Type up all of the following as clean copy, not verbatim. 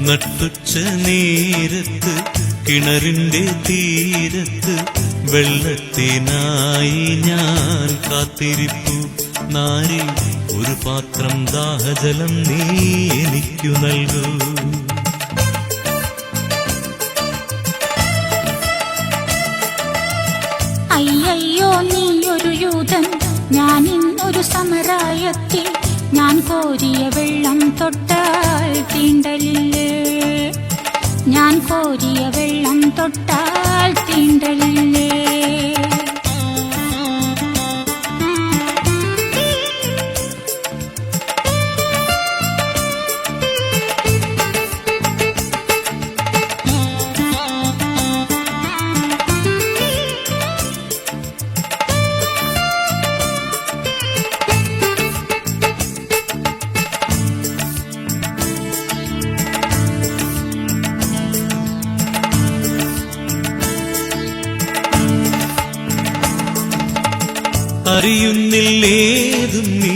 നട്ടുച്ച നേരത്ത് കിണറിന്റെ തീരത്ത് വെള്ളത്തിനായി ഞാൻ കാത്തിരിപ്പു. നാരി ഒരു പാത്രം ദാഹജലം നീ എനിക്കു നൽകൂ. അയ്യോ നീയൊരു യൂതൻ, ഞാൻ ഇന്നൊരു സമരായത്തി. ഞാൻ കോരിയ വെള്ളം തൊട്ടാൽ തീണ്ടലില്ലേ? ഞാൻ കോരിയ വെള്ളം തൊട്ടാൽ തീണ്ടലില്ലേ? അറിയുന്നില്ലേതും നീ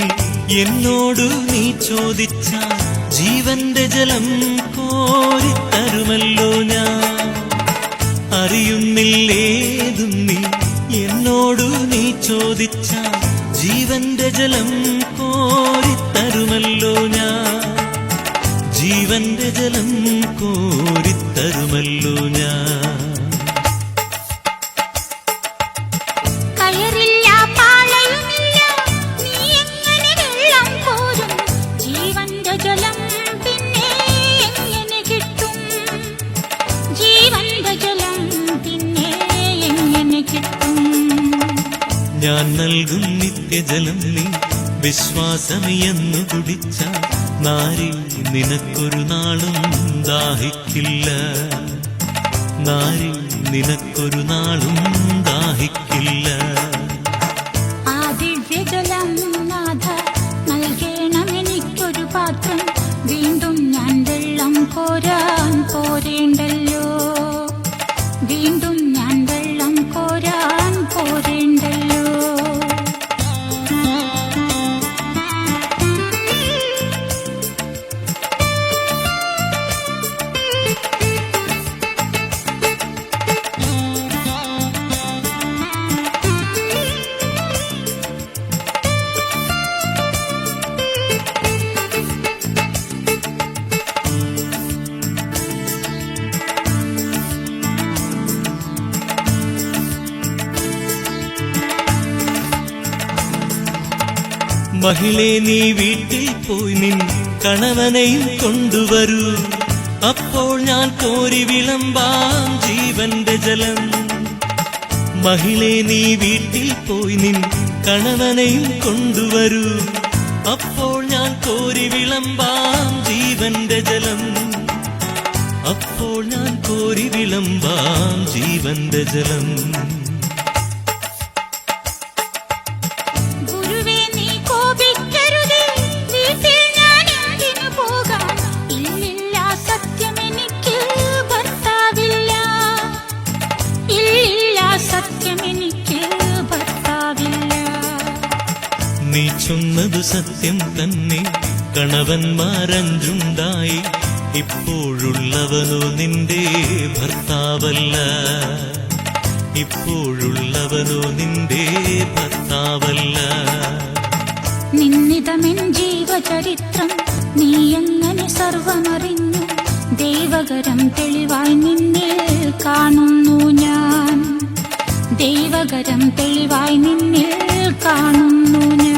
എന്നോടു നീ ചോദിച്ചാൽ ജീവന്റെ ജലം കോരിത്തരുമല്ലോ ഞാൻ. അറിയുന്നില്ലേതും നീ എന്നോടു നീ ചോദിച്ചാൽ ജീവന്റെ ജലം കോരിത്തരുമല്ലോ ഞാൻ. ജീവന്റെ ജലം കോരിത്തരുമല്ലോ ഞാൻ. ഞാൻ നൽകും നിത്യജലം നീ വിശ്വാസമെന്നു കുടിച്ചാൽ നാരി നിനക്കൊരു നാളും ദാഹിക്കില്ല. നാരി നിനക്കൊരു നാളും ദാഹിക്കില്ല. ആ ദിവ്യജലം നാഥ നൽകണം എനിക്കൊരു പാത്രം. വീണ്ടും ഞാൻ വെള്ളം കോരാൻ പോരേണ്ടല്ലോ. വീണ്ടും ഞാൻ വെള്ളം കോരാൻ പോരേണ്ടല്ലോ. മഹിളേ നീ വീട്ടിൽ പോയി നിൻ കണവനെയും കൊണ്ടുവരൂ. അപ്പോൾ ഞാൻ കോരി വിളമ്പാം ജീവന്റെ ജലം. മഹിളേ നീ വീട്ടിൽ പോയി നിൻ കണവനെയും കൊണ്ടുവരൂ. അപ്പോൾ ഞാൻ കോരി വിളമ്പാം ജീവന്റെ ജലം. അപ്പോൾ ഞാൻ കോരി വിളമ്പാം ജീവന്റെ ജലം. നീ ചൊന്നതു സത്യം തന്നെ, കണവന്മാരഞ്ചുണ്ടായി. ഇപ്പോഴുള്ളവനോ നിന്റെ ഭർത്താവല്ല. ഇപ്പോഴുള്ളവനോ നിന്റെ ഭർത്താവല്ല. നിന്നിതമെൻ ജീവചരിത്രം നീ എങ്ങനെ സർവമറിഞ്ഞു. ദൈവകരം തെളിവായി നിന്നിൽ കാണുന്നു ഞാൻ. ദൈവകരം തെളിവായി നിന്നിൽ കാണുന്നു ഞാൻ.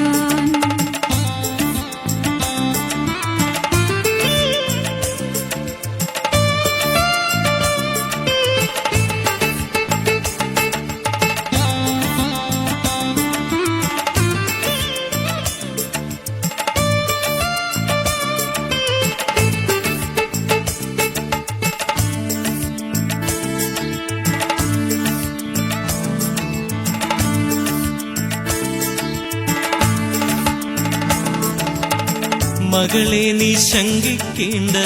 മകളെ നീ ശങ്കിക്കേണ്ട,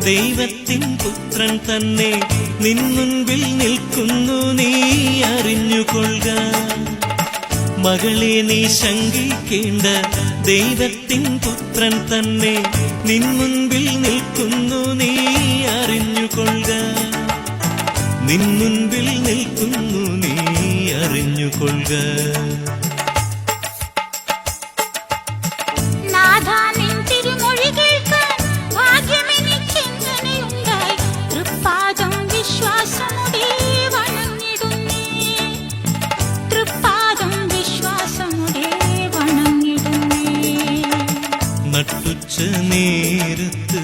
ദൈവത്തിൻ പുത്രൻ തന്നെ നിൻ മുൻപിൽ നിൽക്കുന്നു, നീ അറിഞ്ഞുകൊള്ളുക. മകളെ നീ ശങ്കിക്കേണ്ട ദൈവത്തിൻ പുത്രൻ തന്നെ നിൻ മുൻപിൽ നിൽക്കുന്നു നീ അറിഞ്ഞുകൊള്ളുക നിൻ മുൻപിൽ നിൽക്കുന്നു നീ അറിഞ്ഞുകൊള്ളുക നട്ടുച്ച നേരത്ത്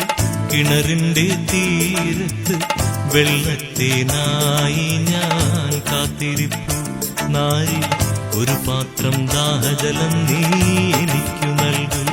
കിണറിന്റെ തീരത്ത് വെള്ളത്തിനായി ഞാൻ കാത്തിരിപ്പു നാരി ഒരു പാത്രം ദാഹജലം നീ എനിക്കു നൽകൂ